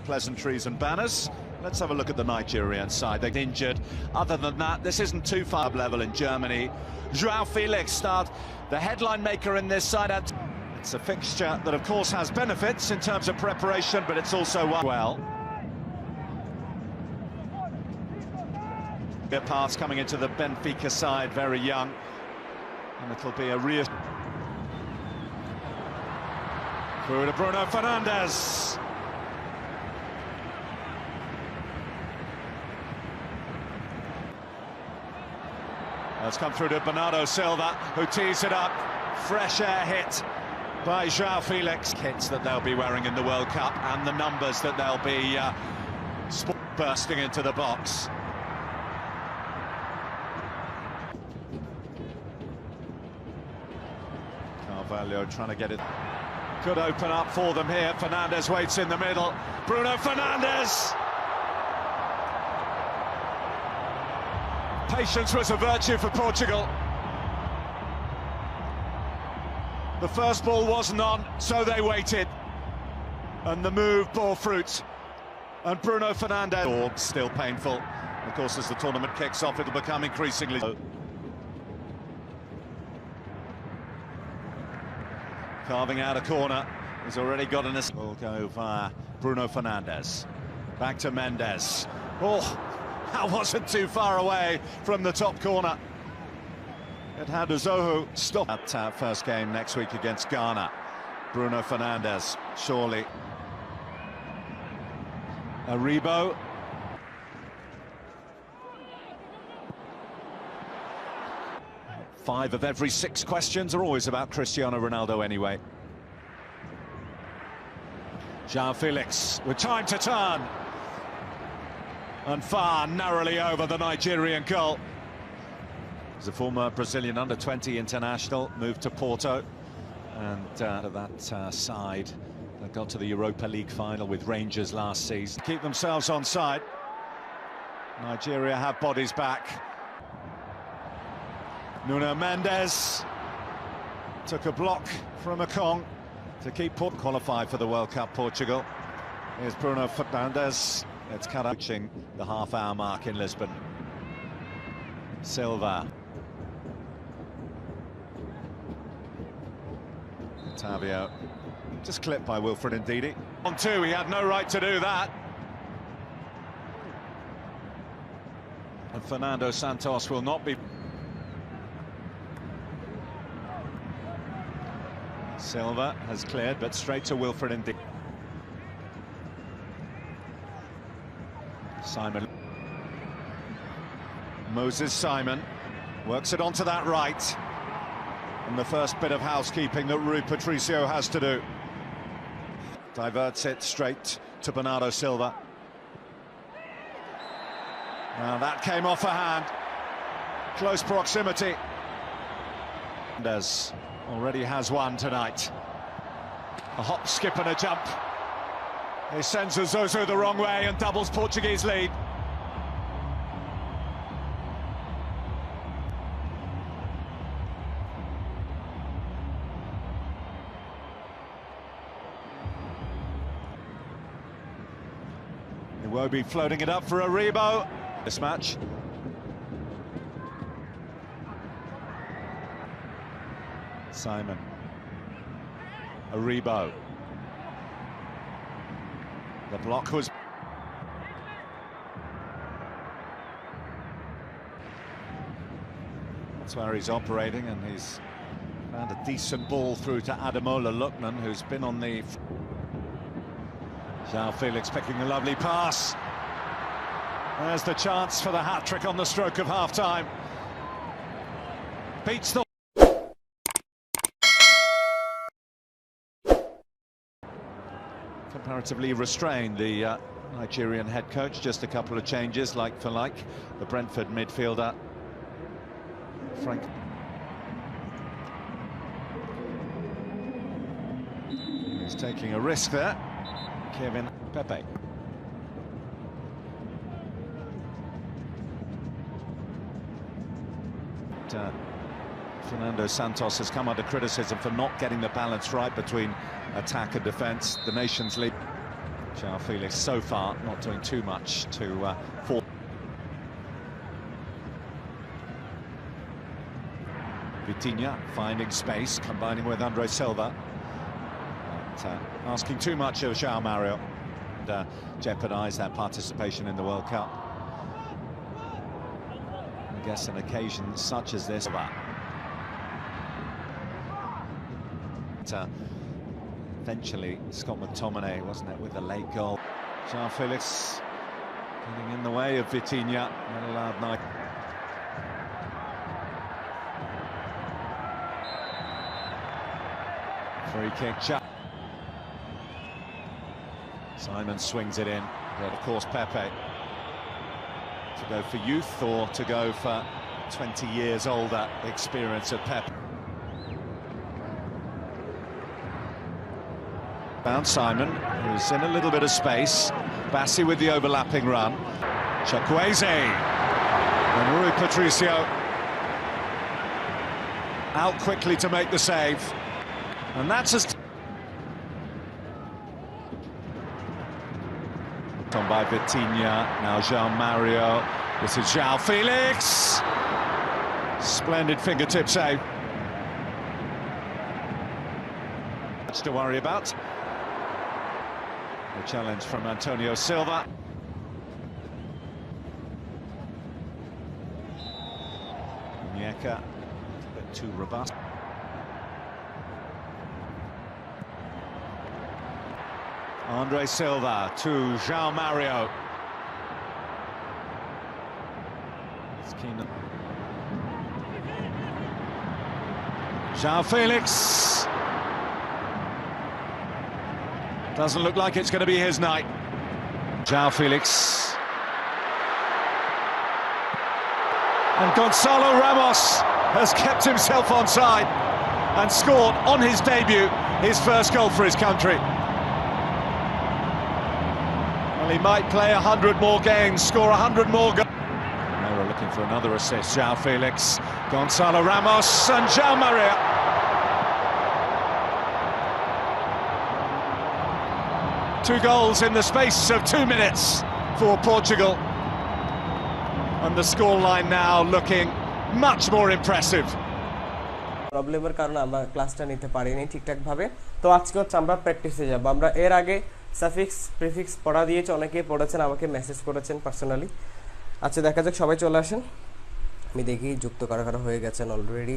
pleasantries and banners. Let's have a look at the Nigerian side. They're injured. Other than that, this isn't too far level in Germany. João Felix start, the headline maker in this side. It's a fixture that, of course, has benefits in terms of preparation, but it's also well. Good pass coming into the Benfica side, very young, and it'll be a real. Through to Bruno Fernandes. It's come through to Bernardo Silva, who tees it up. Fresh air hit by João Felix. Kits that they'll be wearing in the World Cup and the numbers that they'll be bursting into the box. Carvalho trying to get it. Could open up for them here. Fernandes waits in the middle. Bruno Fernandes! Patience was a virtue for Portugal. The first ball wasn't on, so they waited. And the move bore fruit. And Bruno Fernandes... Still painful. Of course, as the tournament kicks off, it'll become increasingly... Carving out a corner. He's already got an assist. Will go via Bruno Fernandes. Back to Mendes. Oh, that wasn't too far away from the top corner. It had Zohu stop. That first game next week against Ghana. Bruno Fernandes, surely. Aribo. Five of every 6 questions are always about Cristiano Ronaldo anyway. João Felix with time to turn. And far narrowly over the Nigerian goal. He's a former Brazilian under-20 international, moved to Porto. And that side that got to the Europa League final with Rangers last season. Keep themselves on side. Nigeria have bodies back. Nuno Mendes took a block from Akong to keep qualified for the World Cup, Portugal. Here's Bruno Fernandes. It's cut out the half-hour mark in Lisbon. Silva. Tavio. Just clipped by Wilfred Ndidi. On 2, he had no right to do that. And Fernando Santos will not be... Silva has cleared, but straight to Wilfred Ndidi. Simon. Moses Simon works it onto that right. And the first bit of housekeeping that Rui Patricio has to do. Diverts it straight to Bernardo Silva. Now that came off a hand. Close proximity. Mendes already has one tonight. A hop, skip and a jump. He sends Zozo the wrong way and doubles Portuguese lead. Iwobi floating it up for Aribo. This match. Simon. Aribo. The block was... That's where he's operating, and he's found a decent ball through to Ademola Lookman, who's been on the... João Felix picking a lovely pass. There's the chance for the hat-trick on the stroke of half-time. Beats the... Comparatively restrained, the Nigerian head coach. Just a couple of changes, like for like. The Brentford midfielder, Frank. He's taking a risk there. Kevin Pepe. Fernando Santos has come under criticism for not getting the balance right between attack and defence. The Nations League. João Felix so far not doing too much to fall. Vitinha finding space, combining with Andre Silva. But, asking too much of João Mario and jeopardise their participation in the World Cup. I guess an occasion such as this. But, eventually, Scott McTominay, wasn't it, with the late goal. João Felix getting in the way of Vitinha. Not allowed night. Free kick. Simon swings it in. But of course, Pepe. To go for youth or to go for 20 years older experience of Pepe. Found Simon, who's in a little bit of space. Bassi with the overlapping run. Chukwueze and Rui Patricio out quickly to make the save, and that's as on by Vitinha. Now João Mario. This is João Felix. Splendid fingertip save. Much to worry about. The challenge from Antonio Silva. Onyeka, a bit too robust. Andre Silva to João Mario. It's keen. João Felix. Doesn't look like it's going to be his night. João Felix. And Gonzalo Ramos has kept himself onside and scored on his debut his first goal for his country. Well, he might play 100 more games, score 100 more goals. They were looking for another assist. João Felix, Gonzalo Ramos and João Mario. Two goals in the space of 2 minutes for Portugal. And the scoreline now looking much more impressive. প্রবলেমের কারণে আমরা ক্লাসটা নিতে পারিনি ঠিকঠাক ভাবে। তো আজকে হচ্ছে আমরা প্র্যাকটিসে যাব। আমরা এর আগে সাফিক্স প্রিফিক্স পড়া দিয়েছি, অনেকেই পড়েছেন, আমাকে মেসেজ করেছেন পার্সোনালি। আচ্ছা দেখা যাক, সবাই চলে আসেন। আমি দেখি যুক্ত কারা কারা হয়ে গেছেন অলরেডি।